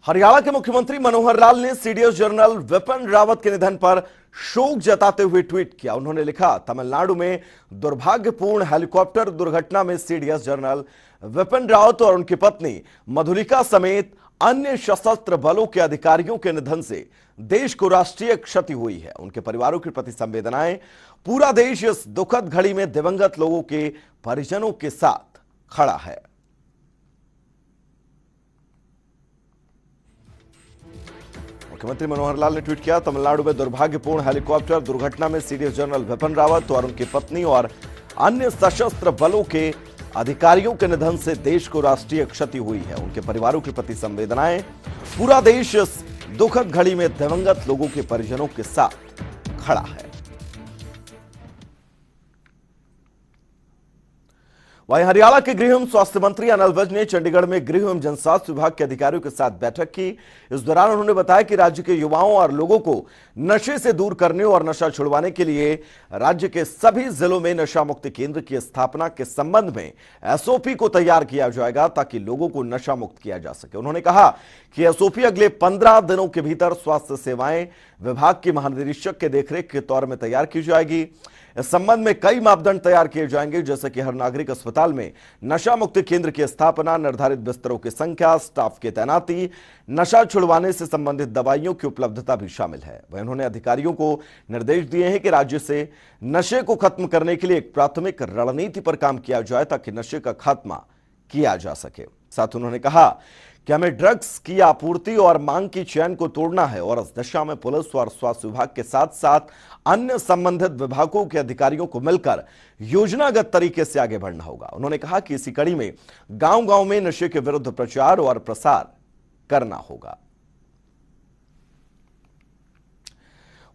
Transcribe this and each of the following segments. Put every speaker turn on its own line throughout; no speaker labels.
हरियाणा के मुख्यमंत्री मनोहर लाल ने सीडीएस जनरल विपिन रावत के निधन पर शोक जताते हुए ट्वीट किया। उन्होंने लिखा, तमिलनाडु में दुर्भाग्यपूर्ण हेलीकॉप्टर दुर्घटना में सीडीएस जनरल विपिन रावत और उनकी पत्नी मधुलिका समेत अन्य सशस्त्र बलों के अधिकारियों के निधन से देश को राष्ट्रीय क्षति हुई है। उनके परिवारों के प्रति संवेदनाएं। पूरा देश इस दुखद घड़ी में दिवंगत लोगों के परिजनों के साथ खड़ा है। मुख्यमंत्री मनोहर लाल ने ट्वीट किया, तमिलनाडु में दुर्भाग्यपूर्ण हेलीकॉप्टर दुर्घटना में सीडीएस जनरल विपिन रावत और उनकी पत्नी और अन्य सशस्त्र बलों के अधिकारियों के निधन से देश को राष्ट्रीय क्षति हुई है। उनके परिवारों के प्रति संवेदनाएं। पूरा देश इस दुखद घड़ी में दिवंगत लोगों के परिजनों के साथ खड़ा है। वहीं हरियाणा के गृह एवं स्वास्थ्य मंत्री अनिल विज ने चंडीगढ़ में गृह एवं जनस्वास्थ्य विभाग के अधिकारियों के साथ बैठक की। इस दौरान उन्होंने बताया कि राज्य के युवाओं और लोगों को नशे से दूर करने और नशा छुड़वाने के लिए राज्य के सभी जिलों में नशा मुक्ति केंद्र की स्थापना के संबंध में एसओपी को तैयार किया जाएगा ताकि लोगों को नशा मुक्त किया जा सके। उन्होंने कहा कि एसओपी अगले 15 दिनों के भीतर स्वास्थ्य सेवाएं विभाग के महानिरीक्षक के देखरेख के तौर में तैयार की जाएगी। इस संबंध में कई मापदंड तैयार किए जाएंगे, जैसे कि हर नागरिक अस्पताल में नशा मुक्ति केंद्र की स्थापना, निर्धारित बिस्तरों की संख्या, स्टाफ की तैनाती, नशा छुड़वाने से संबंधित दवाइयों की उपलब्धता भी शामिल है। वहीं उन्होंने अधिकारियों को निर्देश दिए हैं कि राज्य से नशे को खत्म करने के लिए एक प्राथमिक रणनीति पर काम किया जाए ताकि नशे का खात्मा किया जा सके। साथ ही उन्होंने कहा कि हमें ड्रग्स की आपूर्ति और मांग की चैन को तोड़ना है और इस दिशा में पुलिस और स्वास्थ्य विभाग के साथ साथ अन्य संबंधित विभागों के अधिकारियों को मिलकर योजनागत तरीके से आगे बढ़ना होगा। उन्होंने कहा कि इसी कड़ी में गांव-गांव में नशे के विरुद्ध प्रचार और प्रसार करना होगा।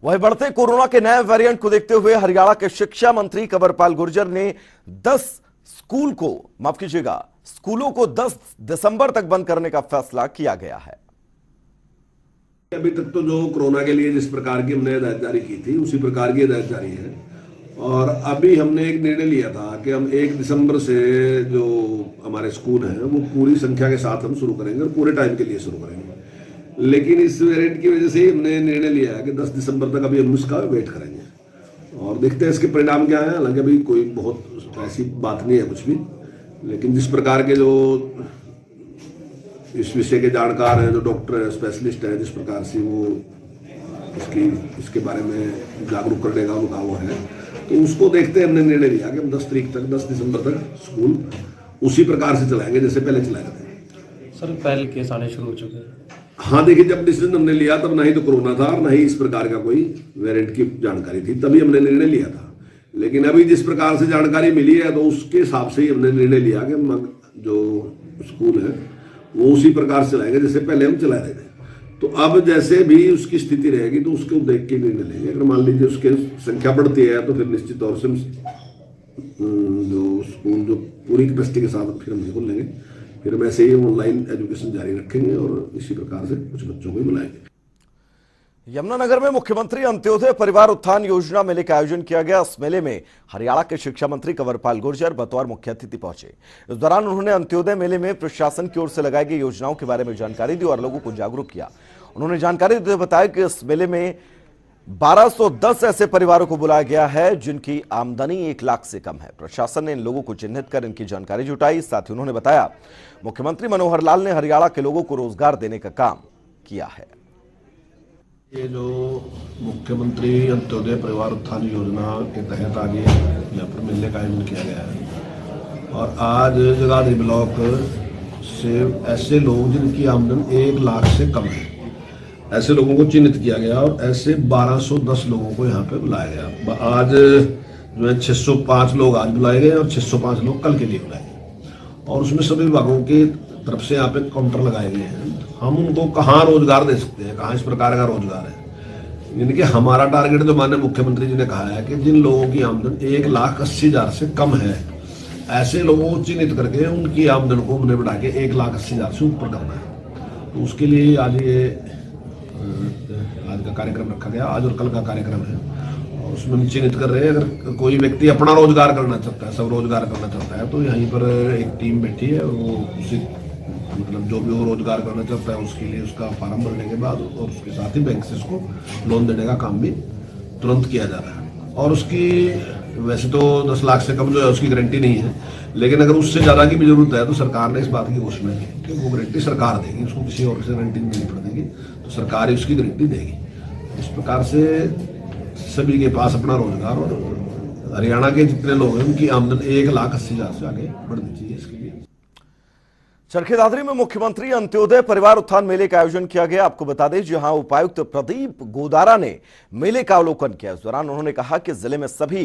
वहीं बढ़ते कोरोना के नए वेरिएंट को देखते हुए हरियाणा के शिक्षा मंत्री कंवरपाल गुर्जर ने 10 स्कूलों को 10 दिसंबर तक बंद करने का फैसला किया गया है।
अभी तक तो जो कोरोना के लिए जिस प्रकार की हमने हिदायत जारी की थी उसी प्रकार की हिदायत जारी है और अभी हमने एक निर्णय लिया था कि हम 1 दिसंबर से जो हमारे स्कूल हैं वो पूरी संख्या के साथ हम शुरू करेंगे और पूरे टाइम के लिए शुरू करेंगे। लेकिन इस वेरिएंट की वजह से हमने निर्णय लिया है कि 10 दिसंबर तक अभी हम उसका वेट करेंगे और देखते हैं इसके परिणाम क्या है। हालांकि अभी कोई बहुत ऐसी बात नहीं है कुछ भी, लेकिन जिस प्रकार के जो इस विषय के जानकार हैं, जो डॉक्टर हैं, स्पेशलिस्ट हैं, जिस प्रकार से वो इसके बारे में जागरूक करने का उनका वो है, तो उसको देखते हैं हमने निर्णय लिया कि हम 10 दिसंबर तक स्कूल उसी प्रकार से चलाएंगे जैसे पहले चलाए थे।
सर पहले केस आने शुरू हो चुके हैं।
हाँ देखिए, जब डिसीजन हमने लिया तब ना ही तो कोरोना था और ना ही इस प्रकार का कोई वेरिएंट की जानकारी थी, तभी हमने निर्णय लिया था। लेकिन अभी जिस प्रकार से जानकारी मिली है तो उसके हिसाब से ही हमने निर्णय लिया कि जो स्कूल है वो उसी प्रकार से चलाएंगे जैसे पहले हम चला रहे थे। तो अब जैसे भी उसकी स्थिति रहेगी तो उसको देख के निर्णय लेंगे। अगर मान लीजिए उसकी संख्या बढ़ती है तो फिर निश्चित तौर से जो स्कूल जो पूरी कैपेसिटी के साथ फिर हम खोल लेंगे। फिर हम ऐसे ही ऑनलाइन एजुकेशन जारी रखेंगे और इसी प्रकार से कुछ बच्चों को भी बुलाएंगे।
यमुनानगर में मुख्यमंत्री अंत्योदय परिवार उत्थान योजना मेले का आयोजन किया गया। इस मेले में हरियाणा के शिक्षा मंत्री कंवरपाल गुर्जर बतौर मुख्य अतिथि पहुंचे। इस दौरान उन्होंने अंत्योदय मेले में प्रशासन की ओर से लगाई गई योजनाओं के बारे में जानकारी दी और लोगों को जागरूक किया। उन्होंने जानकारी देते हुए बताया कि इस मेले में 1210 ऐसे परिवारों को बुलाया गया है जिनकी आमदनी 1 लाख से कम है। प्रशासन ने इन लोगों को चिन्हित कर इनकी जानकारी जुटाई। साथ ही उन्होंने बताया मुख्यमंत्री मनोहर लाल ने हरियाणा के लोगों को रोजगार देने का काम किया है।
ये जो मुख्यमंत्री अंत्योदय परिवार उत्थान योजना के तहत आगे यहाँ पर मेले का आयोजन किया गया है और आज जगाधरी ब्लॉक से ऐसे लोग जिनकी आमदन 1 लाख से कम है, ऐसे लोगों को चिन्हित किया गया और ऐसे 1210 लोगों को यहाँ पे बुलाया गया। आज जो है 605 लोग आज बुलाए गए और 605 लोग कल के लिए बुलाए गए और उसमें सभी विभागों की तरफ से यहाँ पे काउंटर लगाए गए हैं। हम उनको कहाँ रोजगार दे सकते हैं, कहाँ इस प्रकार का रोजगार है। यानी कि हमारा टारगेट जो माननीय मुख्यमंत्री जी ने कहा है कि जिन लोगों की आमदन 1,80,000 से कम है, ऐसे लोगों को चिन्हित करके उनकी आमदन को हमने बढ़ा के 1,80,000 से ऊपर करना है। तो उसके लिए आज का कार्यक्रम रखा गया। आज और कल का कार्यक्रम है और उसमें हम चिन्हित कर रहे हैं अगर कोई व्यक्ति अपना रोजगार करना चाहता है, सब रोजगार करना चाहता है, तो यहीं पर एक टीम बैठी है और वो उसी मतलब जो भी वो रोजगार करना चाहता है उसके लिए उसका फार्म भरने के बाद और उसके साथ ही बैंक से उसको लोन देने का काम भी तुरंत किया जा रहा है। और उसकी वैसे तो 10 लाख से कम जो है उसकी गारंटी नहीं है, लेकिन अगर उससे ज़्यादा की भी जरूरत है तो सरकार ने इस बात की घोषणा की कि वो गारंटी सरकार देगी, उसको किसी और से गारंटी नहीं पड़ेगी, तो सरकार ही उसकी गारंटी देगी। इस प्रकार से सभी के पास अपना रोजगार, और हरियाणा के जितने लोग हैं उनकी आमदन 1,80,000 से आगे बढ़नी चाहिए। इसके लिए
चरखी दादरी में मुख्यमंत्री अंत्योदय परिवार उत्थान मेले का आयोजन किया गया। आपको बता दें, जहां उपायुक्त प्रदीप गोदारा ने मेले का अवलोकन किया। इस दौरान उन्होंने कहा कि जिले में सभी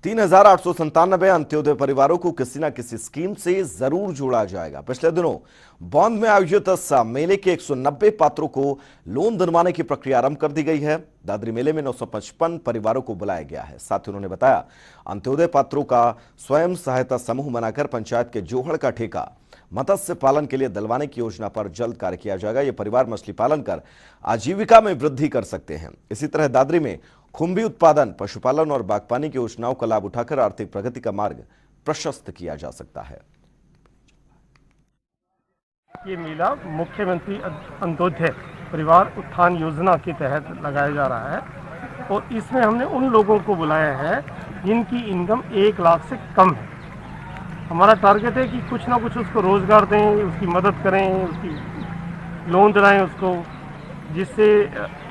3,897 अंत्योदय परिवारों को किसी न किसी स्कीम से जरूर जोड़ा जाएगा। पिछले दिनों बौंद में आयोजित इस मेले के 190 पात्रों को लोन दिलवाने की प्रक्रिया आरंभ कर दी गई है। दादरी मेले में 955 परिवारों को बुलाया गया है। साथ ही उन्होंने बताया, अंत्योदय पात्रों का स्वयं सहायता समूह बनाकर पंचायत के जोहड़ का ठेका मत्स्य पालन के लिए दिलवाने की योजना पर जल्द कार्य किया जाएगा। ये परिवार मछली पालन कर आजीविका में वृद्धि कर सकते हैं। इसी तरह दादरी में खुम्बी उत्पादन, पशुपालन और बागवानी की योजनाओं का लाभ उठाकर आर्थिक प्रगति का मार्ग प्रशस्त किया जा सकता है।
ये मेला मुख्यमंत्री अंत्योदय परिवार उत्थान योजना के तहत लगाया जा रहा है और इसमें हमने उन लोगों को बुलाया है जिनकी इनकम 1 लाख से कम है। हमारा टारगेट है कि कुछ ना कुछ उसको रोजगार दें, उसकी मदद करें, उसकी लोन दिलाएं उसको, जिससे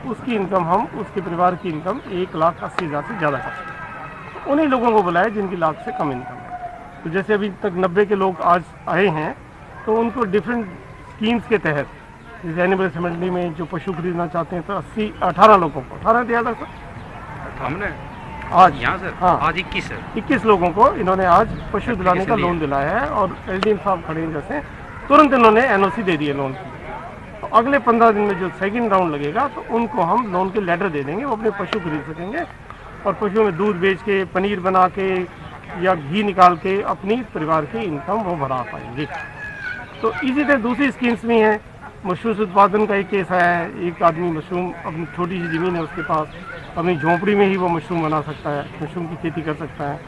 उसकी इनकम, हम उसके परिवार की इनकम 1,80,000 से ज़्यादा कर सकें। उन्हीं लोगों को बुलाया जिनकी लाख से कम इनकम है। तो जैसे अभी तक 90 के लोग आज आए हैं, तो उनको डिफरेंट स्कीम्स के तहत, जैसे एनिमल हस्बेंड्री में जो पशु खरीदना चाहते हैं तो 18 लोगों को, 18 दिया था सर
हमने
आज
यहाँ सर।
हाँ,
आज 21 है।
21 लोगों को इन्होंने आज पशु दिलाने का लोन दिलाया है और एलडीएम साहब खड़े हैं, जैसे तुरंत इन्होंने एनओसी दे दी है लोन की। तो अगले 15 दिन में जो सेकंड राउंड लगेगा तो उनको हम लोन के लेटर दे देंगे, वो अपने पशु खरीद सकेंगे और पशुओं में दूध बेच के, पनीर बना के या घी निकाल के अपनी परिवार की इनकम वो बढ़ा पाएंगे। तो इसी तरह दूसरी स्कीम्स भी हैं। मशरूम उत्पादन का एक केस है, एक आदमी मशरूम, अपनी छोटी सी ज़मीन है उसके पास, अपनी झोंपड़ी में ही वो मशरूम बना सकता है, मशरूम की खेती कर सकता है।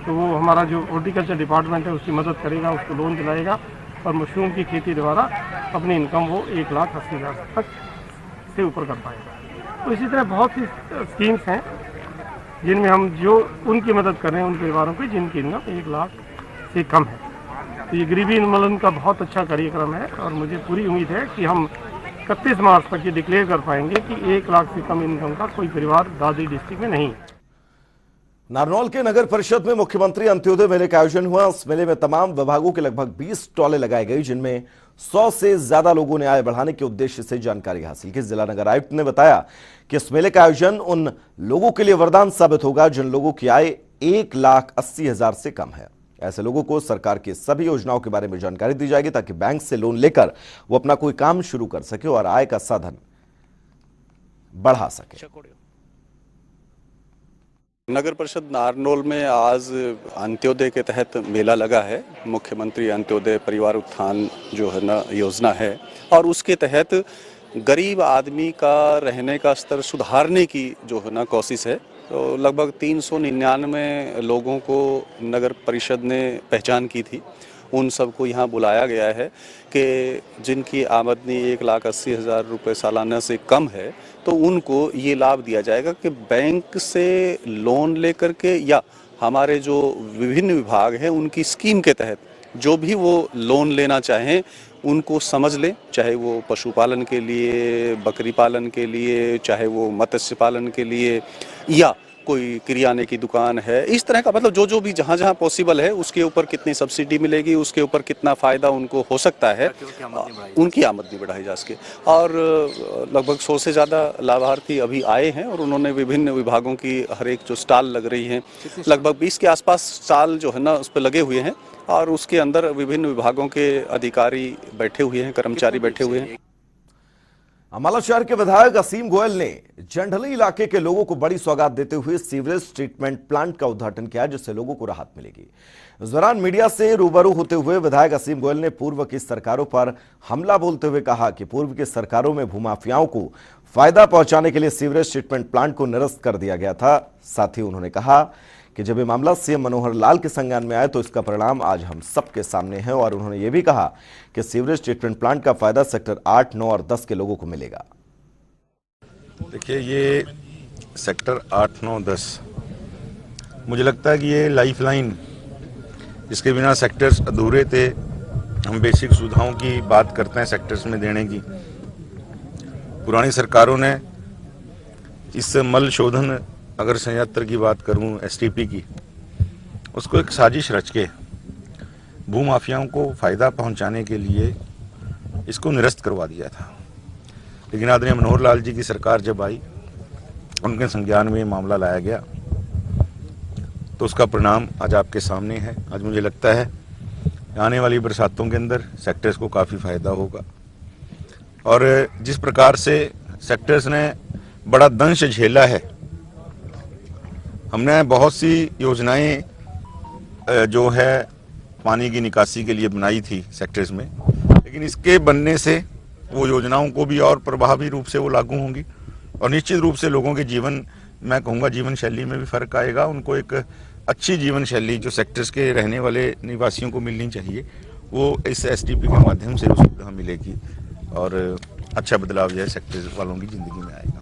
तो वो हमारा जो हॉर्टिकल्चर डिपार्टमेंट है उसकी मदद करेगा, उसको लोन दिलाएगा और मशरूम की खेती द्वारा अपनी इनकम वो 1,80,000 तक से ऊपर कर पाएगा। तो इसी तरह बहुत सी स्कीम्स हैं जिनमें हम जो उनकी मदद कर रहे हैं उन परिवारों की जिनकी इनकम 1 लाख से कम है। तो ये गरीबी उन्मूलन का बहुत अच्छा कार्यक्रम है और मुझे पूरी उम्मीद है कि हम 31 मार्च तक ये डिक्लेयर कर पाएंगे कि 1 लाख से कम इनकम का कोई परिवार दादरी डिस्ट्रिक्ट में नहीं है।
नारनौल के नगर परिषद में मुख्यमंत्री अंत्योदय मेले का आयोजन हुआ। इस मेले में तमाम विभागों के लगभग 20 स्टॉलें लगाई गई, जिनमें 100 से ज्यादा लोगों ने आय बढ़ाने के उद्देश्य से जानकारी हासिल की। जिला नगर आयुक्त ने बताया कि इस मेले का आयोजन उन लोगों के लिए वरदान साबित होगा जिन लोगों की आय 1,80,000 से कम है। ऐसे लोगों को सरकार की सभी योजनाओं के बारे में जानकारी दी जाएगी ताकि बैंक से लोन लेकर वो अपना कोई काम शुरू कर सके और आय का साधन बढ़ा सके।
नगर परिषद नारनौल में आज अंत्योदय के तहत मेला लगा है। मुख्यमंत्री अंत्योदय परिवार उत्थान जो है ना योजना है और उसके तहत गरीब आदमी का रहने का स्तर सुधारने की जो है ना कोशिश है। तो लगभग 399 लोगों को नगर परिषद ने पहचान की थी। उन सबको यहाँ बुलाया गया है कि जिनकी आमदनी 1,80,000 रुपये सालाना से कम है तो उनको ये लाभ दिया जाएगा कि बैंक से लोन लेकर के या हमारे जो विभिन्न विभाग हैं उनकी स्कीम के तहत जो भी वो लोन लेना चाहें उनको समझ लें, चाहे वो पशुपालन के लिए, बकरी पालन के लिए, चाहे वो मत्स्य पालन के लिए या कोई किराने की दुकान है, इस तरह का मतलब जो भी जहाँ जहाँ पॉसिबल है उसके ऊपर कितनी सब्सिडी मिलेगी, उसके ऊपर कितना फ़ायदा उनको हो सकता है, उनकी आमदनी बढ़ाई जा सके। और लगभग 100 से ज़्यादा लाभार्थी अभी आए हैं और उन्होंने विभिन्न विभागों की हर एक जो स्टॉल लग रही हैं, लगभग 20 के आसपास स्टॉल जो है ना उस पर लगे हुए हैं और उसके अंदर विभिन्न विभागों के अधिकारी बैठे हुए हैं, कर्मचारी बैठे हुए हैं।
अम्बाला शहर के विधायक असीम गोयल ने जंडली इलाके के लोगों को बड़ी सौगात देते हुए सीवरेज ट्रीटमेंट प्लांट का उद्घाटन किया, जिससे लोगों को राहत मिलेगी। इस दौरान मीडिया से रूबरू होते हुए विधायक असीम गोयल ने पूर्व की सरकारों पर हमला बोलते हुए कहा कि पूर्व की सरकारों में भूमाफियाओं को फायदा पहुंचाने के लिए सीवरेज ट्रीटमेंट प्लांट को निरस्त कर दिया गया था। साथ ही उन्होंने कहा कि जब ये मामला सीएम मनोहर लाल के संज्ञान में आए तो इसका परिणाम आज हम सबके सामने है। और उन्होंने ये भी कहा कि सीवरेज ट्रीटमेंट प्लांट का फायदा सेक्टर 8, 9 और 10 के लोगों को मिलेगा।
देखिए, ये सेक्टर 8, 9, 10 मुझे लगता है कि ये लाइफलाइन, इसके बिना सेक्टर्स अधूरे थे। हम बेसिक सुविधाओं की बात करते हैं सेक्टर्स में देने की। पुरानी सरकारों ने इस मल शोधन अगर संयंत्र की बात करूं, एसटीपी की, उसको एक साजिश रच के भूमाफियाओं को फायदा पहुंचाने के लिए इसको निरस्त करवा दिया था। लेकिन आदरणीय मनोहर लाल जी की सरकार जब आई, उनके संज्ञान में ये मामला लाया गया, तो उसका परिणाम आज आपके सामने है। आज मुझे लगता है आने वाली बरसातों के अंदर सेक्टर्स को काफ़ी फायदा होगा। और जिस प्रकार से सेक्टर्स ने बड़ा दंश झेला है, हमने बहुत सी योजनाएं जो है पानी की निकासी के लिए बनाई थी सेक्टर्स में, लेकिन इसके बनने से वो योजनाओं को भी और प्रभावी रूप से वो लागू होंगी और निश्चित रूप से लोगों के जीवन, मैं कहूँगा जीवन शैली में भी फर्क आएगा। उनको एक अच्छी जीवन शैली जो सेक्टर्स के रहने वाले निवासियों को मिलनी चाहिए, वो इस एसटीपी के माध्यम से उस सुविधा मिलेगी और अच्छा बदलाव जो है सेक्टर्स वालों की जिंदगी में आएगा।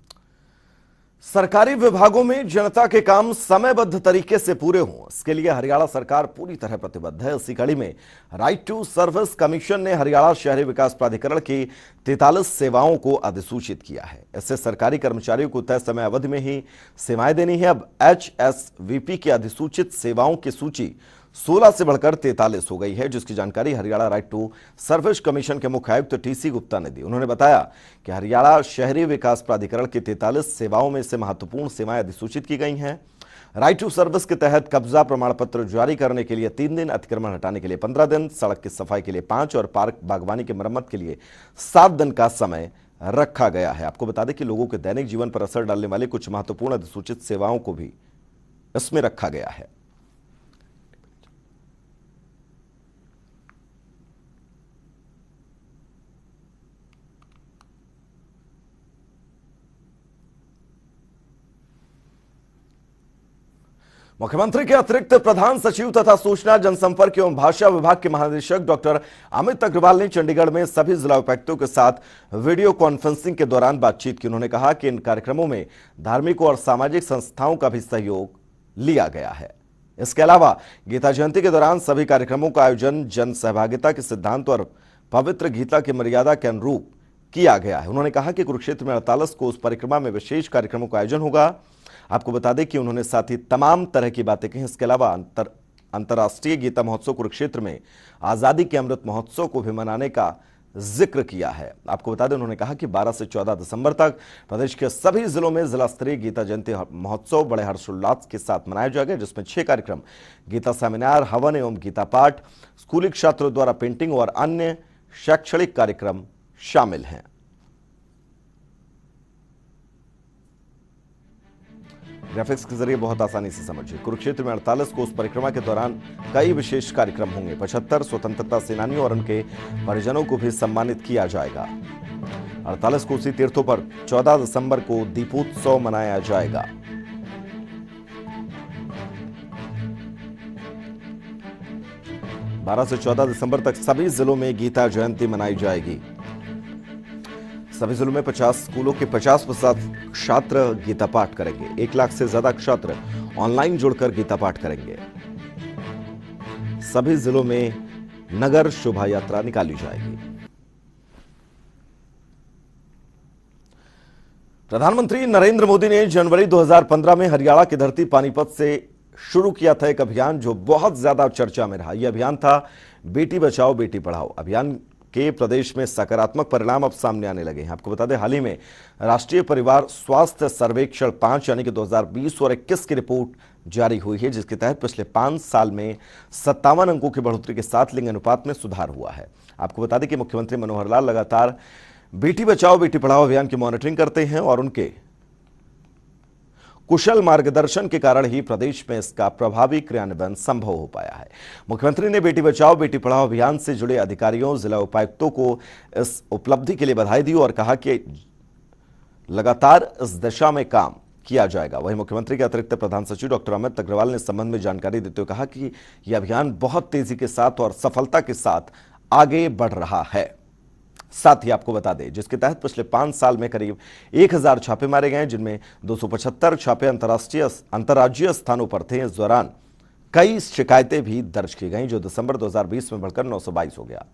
सरकारी विभागों में जनता के काम समयबद्ध तरीके से पूरे हों, इसके लिए हरियाणा सरकार पूरी तरह प्रतिबद्ध है। इसी कड़ी में राइट टू सर्विस कमीशन ने हरियाणा शहरी विकास प्राधिकरण की 43 सेवाओं को अधिसूचित किया है। इससे सरकारी कर्मचारियों को तय समय अवधि में ही सेवाएं देनी है। अब HSVP की अधिसूचित सेवाओं की सूची 16 से बढ़कर 43 हो गई है, जिसकी जानकारी Haryana right to service commission के मुख्य आयुक्त TC गुप्ता ने दी। उन्होंने बताया कि हरियाणा शहरी विकास प्राधिकरण की 43 सेवाओं में से महत्वपूर्ण सेवाएं अधिसूचित की गई हैं। राइट टू सर्विस के तहत कब्जा प्रमाण पत्र जारी करने के लिए 3 दिन, अतिक्रमण हटाने के लिए 15 दिन, सड़क की सफाई के लिए 5 और पार्क बागवानी की मरम्मत के लिए 7 दिन का समय रखा गया है। आपको बता दें कि लोगों के दैनिक जीवन पर असर डालने वाली कुछ महत्वपूर्ण अधिसूचित सेवाओं को भी इसमें रखा गया है। मुख्यमंत्री के अतिरिक्त प्रधान सचिव तथा सूचना जनसंपर्क एवं भाषा विभाग के महानिदेशक डॉक्टर अमित अग्रवाल ने चंडीगढ़ में सभी जिला उपायुक्तों के साथ वीडियो कॉन्फ्रेंसिंग के दौरान बातचीत की। उन्होंने कहा कि इन कार्यक्रमों में धार्मिक और सामाजिक संस्थाओं का भी सहयोग लिया गया है। इसके अलावा गीता जयंती के दौरान सभी कार्यक्रमों का आयोजन जन सहभागिता के सिद्धांत और पवित्र गीता की मर्यादा के अनुरूप किया गया है। उन्होंने कहा कि कुरुक्षेत्र में 48 कोस परिक्रमा में विशेष कार्यक्रमों का आयोजन होगा। आपको बता दें कि उन्होंने साथ ही तमाम तरह की बातें कही। इसके अलावा अंतर्राष्ट्रीय गीता महोत्सव कुरुक्षेत्र में आजादी के अमृत महोत्सव को भी मनाने का जिक्र किया है। आपको बता दें उन्होंने कहा कि 12 से 14 दिसंबर तक प्रदेश के सभी जिलों में जिला स्तरीय गीता जयंती महोत्सव बड़े हर्षोल्लास के साथ मनाया जाएगा, जिसमें 6 कार्यक्रम गीता सेमिनार, हवन एवं गीता पाठ, स्कूली छात्रों द्वारा पेंटिंग और अन्य शैक्षणिक कार्यक्रम शामिल हैं। ग्राफिक्स के जरिए बहुत आसानी से समझिए। कुरुक्षेत्र में 48 कोस परिक्रमा के दौरान कई विशेष कार्यक्रम होंगे। 75 स्वतंत्रता सेनानियों और उनके परिजनों को भी सम्मानित किया जाएगा। 48 कोसी तीर्थों पर 14 दिसंबर को दीपोत्सव मनाया जाएगा। बारह से 14 दिसंबर तक सभी जिलों में गीता जयंती मनाई जाएगी। सभी जिलों में 50 स्कूलों के 50% छात्र गीता पाठ करेंगे। 1 लाख से ज्यादा छात्र ऑनलाइन जुड़कर गीता पाठ करेंगे। सभी जिलों में नगर शोभा यात्रा निकाली जाएगी। प्रधानमंत्री नरेंद्र मोदी ने जनवरी 2015 में हरियाणा की धरती पानीपत से शुरू किया था एक अभियान जो बहुत ज्यादा चर्चा में रहा। यह अभियान था बेटी बचाओ बेटी पढ़ाओ। अभियान के प्रदेश में सकारात्मक परिणाम अब सामने आने लगे हैं। आपको बता दें हाल ही में राष्ट्रीय परिवार स्वास्थ्य सर्वेक्षण 5 यानी कि 2020 और 21 की रिपोर्ट जारी हुई है, जिसके तहत पिछले 5 साल में 57 अंकों की बढ़ोतरी के साथ लिंग अनुपात में सुधार हुआ है। आपको बता दें कि मुख्यमंत्री मनोहर लाल लगातार बेटी बचाओ बेटी पढ़ाओ अभियान की मॉनिटरिंग करते हैं और उनके कुशल मार्गदर्शन के कारण ही प्रदेश में इसका प्रभावी क्रियान्वयन संभव हो पाया है। मुख्यमंत्री ने बेटी बचाओ बेटी पढ़ाओ अभियान से जुड़े अधिकारियों, जिला उपायुक्तों को इस उपलब्धि के लिए बधाई दी और कहा कि लगातार इस दिशा में काम किया जाएगा। वहीं मुख्यमंत्री के अतिरिक्त प्रधान सचिव डॉक्टर अमित अग्रवाल ने इस संबंध में जानकारी देते हुए कहा कि यह अभियान बहुत तेजी के साथ और सफलता के साथ आगे बढ़ रहा है। साथ ही आपको बता दें, जिसके तहत पिछले 5 साल में करीब 1000 छापे मारे गए, जिनमें 275 छापे अंतर्राज्यीय स्थानों पर थे। इस दौरान कई शिकायतें भी दर्ज की गईं, जो दिसंबर 2020 में बढ़कर 922 हो गया।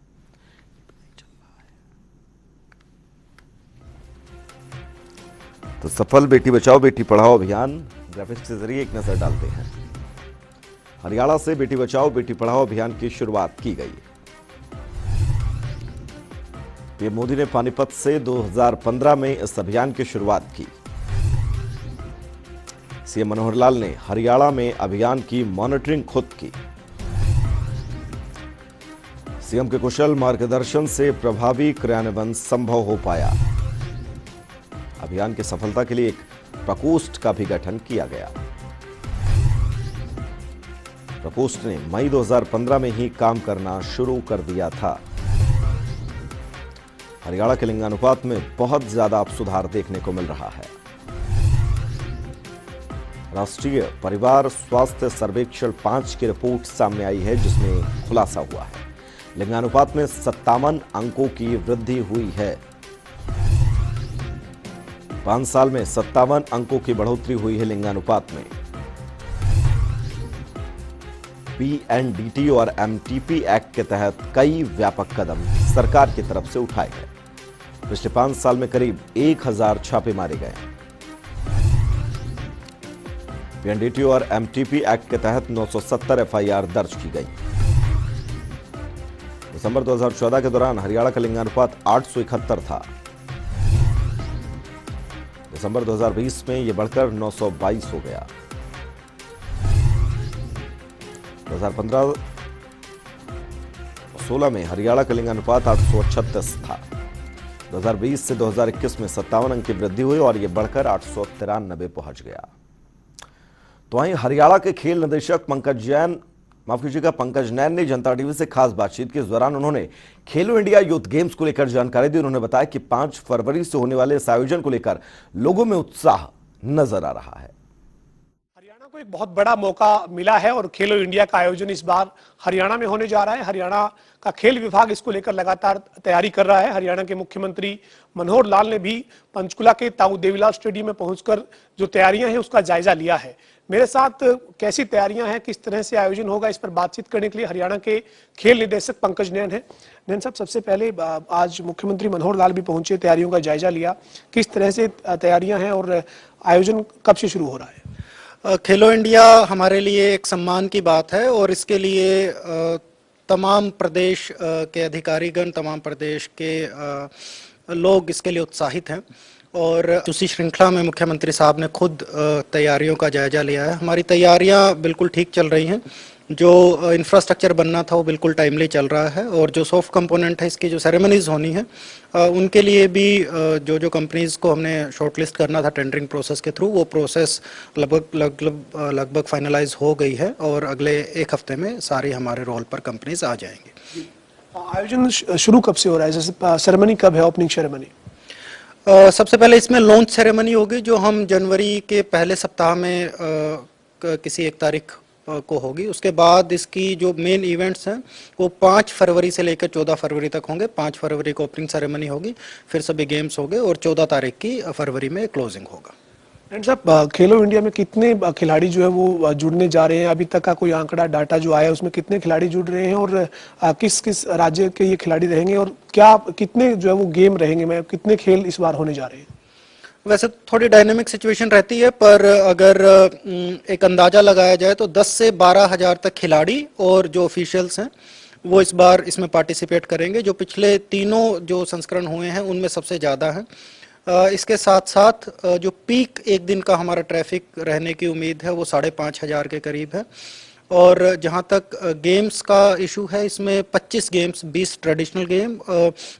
तो सफल बेटी बचाओ बेटी पढ़ाओ अभियान ग्राफिक्स के जरिए एक नजर डालते हैं। हरियाणा से बेटी बचाओ बेटी पढ़ाओ अभियान की शुरुआत की गई। पीएम मोदी ने पानीपत से 2015 में इस अभियान की शुरुआत की। सीएम मनोहर लाल ने हरियाणा में अभियान की मॉनिटरिंग खुद की। सीएम के कुशल मार्गदर्शन से प्रभावी क्रियान्वयन संभव हो पाया। अभियान की सफलता के लिए एक प्रकोष्ठ का भी गठन किया गया। प्रकोष्ठ ने मई 2015 में ही काम करना शुरू कर दिया था। हरियाणा के लिंगानुपात में बहुत ज्यादा अब सुधार देखने को मिल रहा है। राष्ट्रीय परिवार स्वास्थ्य सर्वेक्षण 5 की रिपोर्ट सामने आई है, जिसमें खुलासा हुआ है लिंगानुपात में 57 अंकों की वृद्धि हुई है। 5 साल में 57 अंकों की बढ़ोतरी हुई है लिंगानुपात में। पीएनडीटी और एमटीपी एक्ट के तहत कई व्यापक कदम सरकार की तरफ से उठाए गए। पिछले 5 साल में करीब 1000 छापे मारे गए। पीएनडीटी और एमटीपी एक्ट के तहत 970 एफआईआर दर्ज की गई। दिसंबर 2014 के दौरान हरियाणा का लिंगानुपात 871 था। दिसंबर 2020 में यह बढ़कर 922 हो गया। 2015-16 में हरियाणा का लिंगानुपात 836 था। 2020 से 2021 में 57 अंक की वृद्धि हुई और यह बढ़कर 893 पहुंच गया। तो वहीं हरियाणा के खेल निदेशक पंकज नैन ने जनता टीवी से खास बातचीत की। इस दौरान उन्होंने खेलो इंडिया यूथ गेम्स को लेकर जानकारी दी। उन्होंने बताया कि 5 फरवरी से होने वाले इस आयोजन को लेकर लोगों में उत्साह नजर आ रहा है।
हरियाणा को एक बहुत बड़ा मौका मिला है और खेलो इंडिया का आयोजन इस बार हरियाणा में होने जा रहा है। हरियाणा का खेल विभाग इसको लेकर लगातार तैयारी कर रहा है। हरियाणा के मुख्यमंत्री मनोहर लाल ने भी पंचकुला के ताऊ देवीलाल स्टेडियम में पहुंचकर जो तैयारियां हैं उसका जायजा लिया है। मेरे साथ कैसी तैयारियां हैं, किस तरह से आयोजन होगा, इस पर बातचीत करने के लिए हरियाणा के खेल निदेशक पंकज नैन हैं। नैन साहब, सबसे पहले आज मुख्यमंत्री मनोहर लाल भी पहुंचे, तैयारियों का जायजा लिया, किस तरह से तैयारियां हैं और आयोजन कब से शुरू हो रहा है?
खेलो इंडिया हमारे लिए एक सम्मान की बात है और इसके लिए तमाम प्रदेश के अधिकारीगण, तमाम प्रदेश के लोग इसके लिए उत्साहित हैं और उसी श्रृंखला में मुख्यमंत्री साहब ने खुद तैयारियों का जायजा लिया है। हमारी तैयारियां बिल्कुल ठीक चल रही हैं। जो इंफ्रास्ट्रक्चर बनना था वो बिल्कुल टाइमली चल रहा है और जो सॉफ्ट कंपोनेंट है, इसकी जो सेरेमनीज होनी है उनके लिए भी जो कंपनीज को हमने शॉर्टलिस्ट करना था टेंडरिंग प्रोसेस के थ्रू, वो प्रोसेस लगभग फाइनलाइज हो गई है और अगले 1 हफ्ते में सारी हमारे रोल पर कंपनीज आ जाएंगी।
आयोजन शुरू कब से हो रहा है? जैसे सेरेमनी कब है, ओपनिंग सेरेमनी?
सबसे पहले इसमें लॉन्च सेरेमनी होगी जो हम जनवरी के पहले सप्ताह में किसी 1 तारीख को होगी। उसके बाद इसकी जो मेन इवेंट्स हैं वो 5 फरवरी से लेकर 14 फरवरी तक होंगे। 5 फरवरी को ओपनिंग सेरेमनी होगी, फिर सभी गेम्स होंगे और 14 तारीख की फरवरी में क्लोजिंग होगा।
साहब, खेलो इंडिया में कितने खिलाड़ी जो है वो जुड़ने जा रहे हैं? अभी तक का कोई आंकड़ा, डाटा जो आया है उसमें कितने खिलाड़ी जुड़ रहे हैं और किस किस राज्य के ये खिलाड़ी रहेंगे और क्या कितने जो है वो गेम रहेंगे, कितने खेल इस बार होने जा रहे हैं?
वैसे थोड़ी डायनेमिक सिचुएशन रहती है, पर अगर एक अंदाजा लगाया जाए तो 10 से 12 हज़ार तक खिलाड़ी और जो ऑफिशियल्स हैं वो इस बार इसमें पार्टिसिपेट करेंगे। जो पिछले तीनों जो संस्करण हुए हैं उनमें सबसे ज़्यादा है। इसके साथ साथ जो पीक एक दिन का हमारा ट्रैफिक रहने की उम्मीद है वो 5,500 के करीब है। और जहाँ तक गेम्स का इशू है, इसमें 25 गेम्स, 20 ट्रेडिशनल गेम,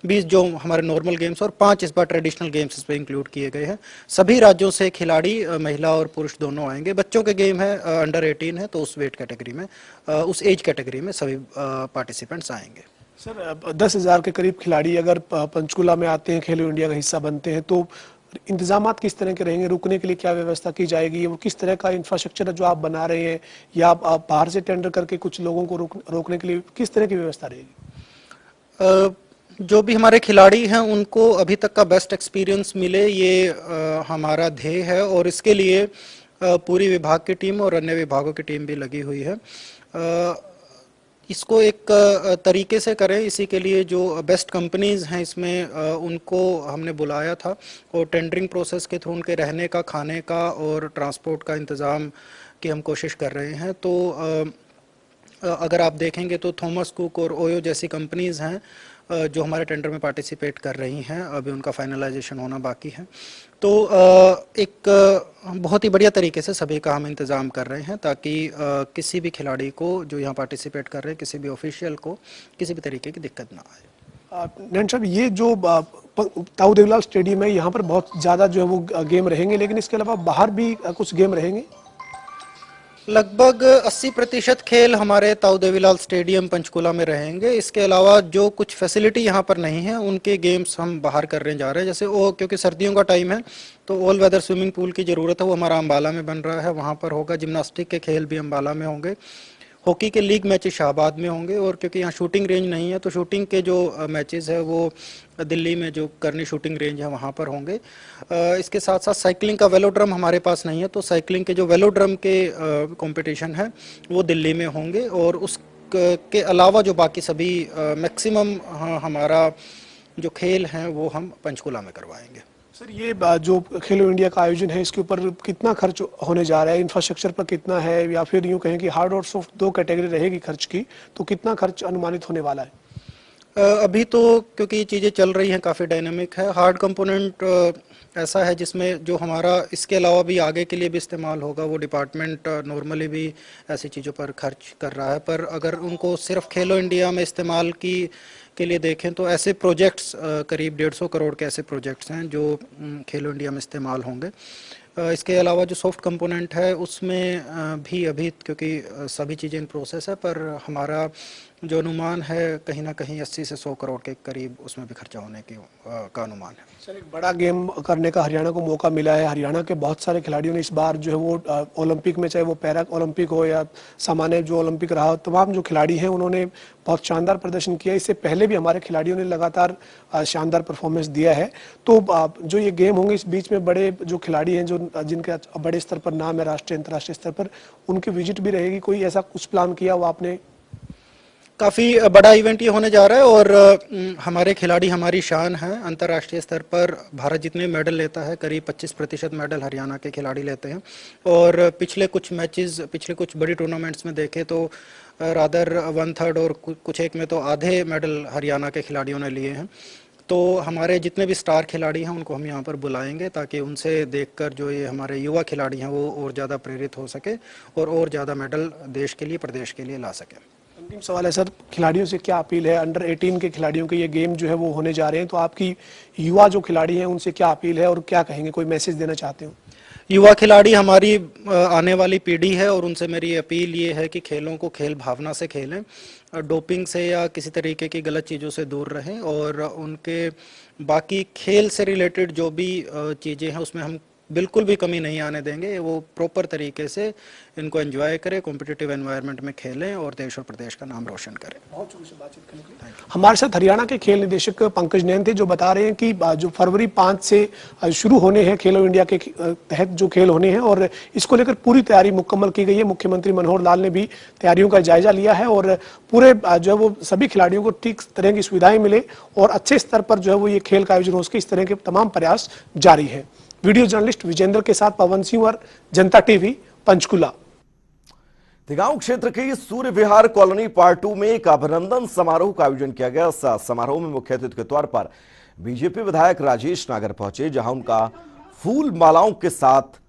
20 जो हमारे नॉर्मल गेम्स और 5 इस बार ट्रेडिशनल गेम्स इसमें इंक्लूड किए गए हैं। सभी राज्यों से खिलाड़ी, महिला और पुरुष दोनों आएंगे। बच्चों के गेम है, अंडर 18 है, तो उस वेट कैटेगरी में, उस एज कैटेगरी में सभी पार्टिसिपेंट्स आएंगे।
सर, 10,000 के करीब खिलाड़ी अगर पंचकुला में आते हैं, खेलो इंडिया का हिस्सा बनते हैं, तो
इंतजामात किस तरह के रहेंगे, रुकने के लिए क्या व्यवस्था की जाएगी, वो किस तरह का इंफ्रास्ट्रक्चर जो आप बना रहे हैं, या आप बाहर से टेंडर करके कुछ लोगों को रोकने के लिए किस तरह की व्यवस्था रहेगी?
जो भी हमारे खिलाड़ी हैं उनको अभी तक का बेस्ट एक्सपीरियंस मिले, ये हमारा ध्येय है, और इसके लिए पूरी विभाग की टीम और अन्य विभागों की टीम भी लगी हुई है। इसको एक तरीके से करें, इसी के लिए जो बेस्ट कंपनीज हैं इसमें उनको हमने बुलाया था, और टेंडरिंग प्रोसेस के थ्रू उनके रहने का, खाने का और ट्रांसपोर्ट का इंतज़ाम की हम कोशिश कर रहे हैं। तो अगर आप देखेंगे तो थॉमस कुक और ओयो जैसी कंपनीज हैं जो हमारे टेंडर में पार्टिसिपेट कर रही हैं, अभी उनका फाइनलाइजेशन होना बाकी है। तो एक बहुत ही बढ़िया तरीके से सभी का हम इंतज़ाम कर रहे हैं, ताकि किसी भी खिलाड़ी को जो यहाँ पार्टिसिपेट कर रहे हैं, किसी भी ऑफिशियल को किसी भी तरीके की दिक्कत ना आए।
नैन साहब, ये जो ताऊ देवीलाल स्टेडियम है, यहाँ पर बहुत ज़्यादा जो है वो गेम रहेंगे, लेकिन इसके अलावा बाहर भी कुछ गेम रहेंगे?
लगभग 80% खेल हमारे ताऊ देवीलाल स्टेडियम पंचकुला में रहेंगे। इसके अलावा जो कुछ फैसिलिटी यहाँ पर नहीं है, उनके गेम्स हम बाहर करने जा रहे हैं। जैसे वो, क्योंकि सर्दियों का टाइम है तो ऑल वेदर स्विमिंग पूल की ज़रूरत है, वो हमारा अम्बाला में बन रहा है, वहाँ पर होगा। जिम्नास्टिक के खेल भी अम्बाला में होंगे। हॉकी के लीग मैचेस शाहबाद में होंगे, और क्योंकि यहाँ शूटिंग रेंज नहीं है तो शूटिंग के जो मैचेस है वो दिल्ली में जो करनी शूटिंग रेंज है वहाँ पर होंगे। इसके साथ साथ साइकिलिंग का वेलोड्रम हमारे पास नहीं है, तो साइकिलिंग के जो वेलोड्रम के कंपटीशन है वो दिल्ली में होंगे। और उसके अलावा जो बाकी सभी मैक्सिमम हमारा जो खेल हैं वो हम पंचकुला में करवाएंगे।
सर, ये जो खेलो इंडिया का आयोजन है, इसके ऊपर कितना खर्च होने जा रहा है? इंफ्रास्ट्रक्चर पर कितना है, या फिर यूँ कहें कि हार्ड और सॉफ्ट दो कैटेगरी रहेगी खर्च की, तो कितना खर्च अनुमानित होने वाला है?
अभी तो क्योंकि चीज़ें चल रही हैं काफ़ी डायनामिक है। हार्ड कंपोनेंट ऐसा है जिसमें जो हमारा इसके अलावा भी आगे के लिए भी इस्तेमाल होगा, वो डिपार्टमेंट नॉर्मली भी ऐसी चीज़ों पर खर्च कर रहा है। पर अगर उनको सिर्फ खेलो इंडिया में इस्तेमाल के लिए देखें तो ऐसे प्रोजेक्ट्स करीब 150 करोड़ के ऐसे प्रोजेक्ट्स हैं जो खेलो इंडिया में इस्तेमाल होंगे। इसके अलावा जो सॉफ्ट कंपोनेंट है उसमें भी अभी क्योंकि सभी चीज़ें इन प्रोसेस है, पर हमारा जो अनुमान है कहीं ना कहीं 80 से 100 करोड़ के करीब उसमें भी खर्चा होने का अनुमान है।
सर, एक बड़ा गेम करने का हरियाणा को मौका मिला है। हरियाणा के बहुत सारे खिलाड़ियों ने इस बार जो है वो ओलंपिक में, चाहे वो पैरा ओलंपिक हो या सामान्य जो ओलंपिक रहा, तमाम जो खिलाड़ी हैं उन्होंने बहुत शानदार प्रदर्शन किया। इससे पहले भी हमारे खिलाड़ियों ने लगातार शानदार परफॉर्मेंस दिया है। तो जो ये गेम होंगे, इस बीच में बड़े जो खिलाड़ी हैं जो जिनका बड़े स्तर पर नाम है राष्ट्रीय अंतर्राष्ट्रीय स्तर पर, उनकी विजिट भी रहेगी। कोई ऐसा कुछ प्लान किया हुआ आपने?
काफ़ी बड़ा इवेंट ये होने जा रहा है, और हमारे खिलाड़ी हमारी शान है। अंतर्राष्ट्रीय स्तर पर भारत जितने मेडल लेता है करीब 25% मेडल हरियाणा के खिलाड़ी लेते हैं। और पिछले कुछ मैचेस, पिछले कुछ बड़ी टूर्नामेंट्स में देखें तो रादर 1/3 और कुछ एक में तो आधे मेडल हरियाणा के खिलाड़ियों ने लिए हैं। तो हमारे जितने भी स्टार खिलाड़ी हैं उनको हम यहाँ पर बुलाएंगे, ताकि उनसे देखकर जो ये हमारे युवा खिलाड़ी हैं वो और ज़्यादा प्रेरित हो सके और ज़्यादा मेडल देश के लिए, प्रदेश के लिए ला सकें।
अंतिम सवाल है सर, खिलाड़ियों से क्या अपील है? अंडर 18 के खिलाड़ियों के ये गेम जो है वो होने जा रहे हैं, तो आपकी युवा जो खिलाड़ी हैं उनसे क्या अपील है और क्या कहेंगे, कोई मैसेज देना चाहते हो?
युवा खिलाड़ी हमारी आने वाली पीढ़ी है, और उनसे मेरी अपील ये है कि खेलों को खेल भावना से खेलें, डोपिंग से या किसी तरीके की गलत चीज़ों से दूर रहें, और उनके बाकी खेल से रिलेटेड जो भी चीज़ें हैं उसमें हम बिल्कुल भी कमी नहीं आने देंगे। वो प्रॉपर तरीके से इनको एंजॉय करें, कॉम्पिटिटिव एनवायरनमेंट में खेलें और देश और प्रदेश का नाम रोशन करें।
बहुत शुक्रिया से बातचीत करने के लिए। हमारे साथ हरियाणा के खेल निदेशक पंकज नैन थे, जो बता रहे हैं कि जो फरवरी 5 से शुरू होने हैं खेलो इंडिया के तहत जो खेल होने हैं, और इसको लेकर पूरी तैयारी मुकम्मल की गई है। मुख्यमंत्री मनोहर लाल ने भी तैयारियों का जायजा लिया है, और पूरे जो है वो सभी खिलाड़ियों को ठीक तरह की सुविधाएं मिले और अच्छे स्तर पर जो है वो ये खेल का आयोजन हो सके, इस तरह के तमाम प्रयास जारी है। वीडियो जर्नलिस्ट विजेंद्र के साथ पवन सिंह और जनता टीवी, पंचकुला।
तिगांव क्षेत्र की सूर्य विहार कॉलोनी पार्ट 2 में एक अभिनंदन समारोह का आयोजन किया गया। इस समारोह में मुख्य अतिथि के तौर पर बीजेपी विधायक राजेश नागर पहुंचे, जहां उनका फूल मालाओं के साथ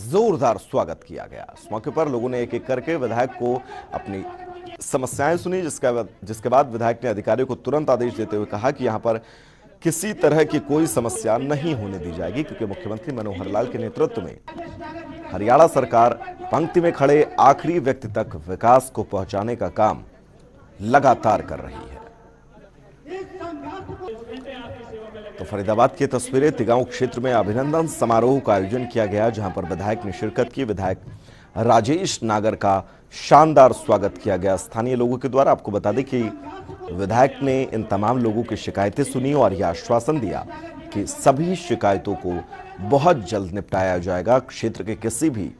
जोरदार स्वागत किया गया। इस मौके पर लोगों ने एक एक करके विधायक को अपनी समस्याएं सुनी, जिसके बाद विधायक ने अधिकारियों को तुरंत आदेश देते हुए कहा कि यहां पर किसी तरह की कोई समस्या नहीं होने दी जाएगी, क्योंकि मुख्यमंत्री मनोहर लाल के नेतृत्व में हरियाणा सरकार पंक्ति में खड़े आखिरी व्यक्ति तक विकास को पहुंचाने का काम लगातार कर रही है। तो फरीदाबाद की तस्वीरें, तिगांव क्षेत्र में अभिनंदन समारोह का आयोजन किया गया, जहां पर विधायक ने शिरकत की। विधायक राजेश नागर का शानदार स्वागत किया गया स्थानीय लोगों के द्वारा। आपको बता दें कि विधायक ने इन तमाम लोगों की शिकायतें सुनी और यह आश्वासन दिया कि सभी शिकायतों को बहुत जल्द निपटाया जाएगा। क्षेत्र के किसी भी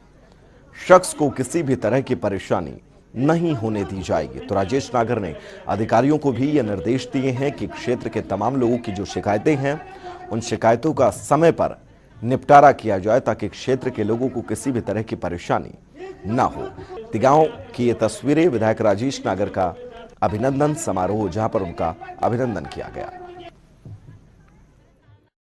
शख्स को किसी भी तरह की परेशानी नहीं होने दी जाएगी। तो राजेश नागर ने अधिकारियों को भी यह निर्देश दिए हैं कि क्षेत्र के तमाम लोगों की जो शिकायतें हैं, उन शिकायतों का समय पर निपटारा किया जाए, ताकि क्षेत्र के लोगों को किसी भी तरह की परेशानी ना हो। तिगांव की ये तस्वीरें, विधायक राजेश नागर का अभिनंदन समारोह, जहां पर उनका अभिनंदन किया गया।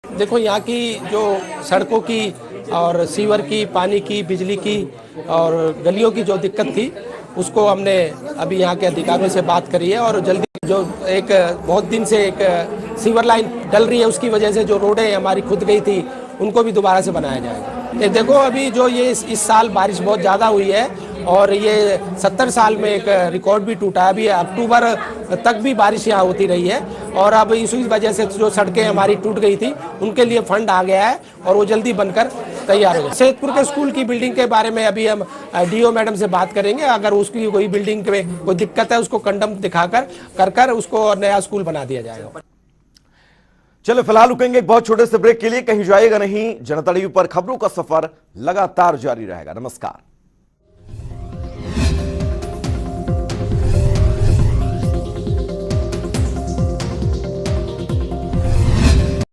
देखो, यहाँ की जो सड़कों की और सीवर की, पानी की, बिजली की और गलियों की जो दिक्कत थी, उसको हमने अभी यहाँ के अधिकारियों से बात करी है और जल्दी जो एक बहुत दिन से एक सीवर लाइन डल रही है, उसकी वजह से जो रोडें हमारी खुद गई थी, उनको भी दोबारा से बनाया जाएगा। ये देखो, अभी जो ये इस साल बारिश बहुत ज़्यादा हुई है और ये 70 साल में एक रिकॉर्ड भी टूटा है। अभी अक्टूबर तक भी बारिश यहाँ होती रही है और अब इसी वजह से जो सड़कें हमारी टूट गई थी, उनके लिए फंड आ गया है और वो जल्दी बनकर तैयार हो जाए। सैदपुर के स्कूल की बिल्डिंग के बारे में अभी हम डीओ मैडम से बात करेंगे। अगर उसकी कोई बिल्डिंग में कोई दिक्कत है, उसको कंडम दिखाकर कर उसको नया स्कूल बना दिया जाएगा।
चलो फिलहाल रुकेंगे एक बहुत छोटे से ब्रेक के लिए, कहीं जाएगा नहीं। जनता टीवी पर खबरों का सफर लगातार जारी रहेगा। नमस्कार।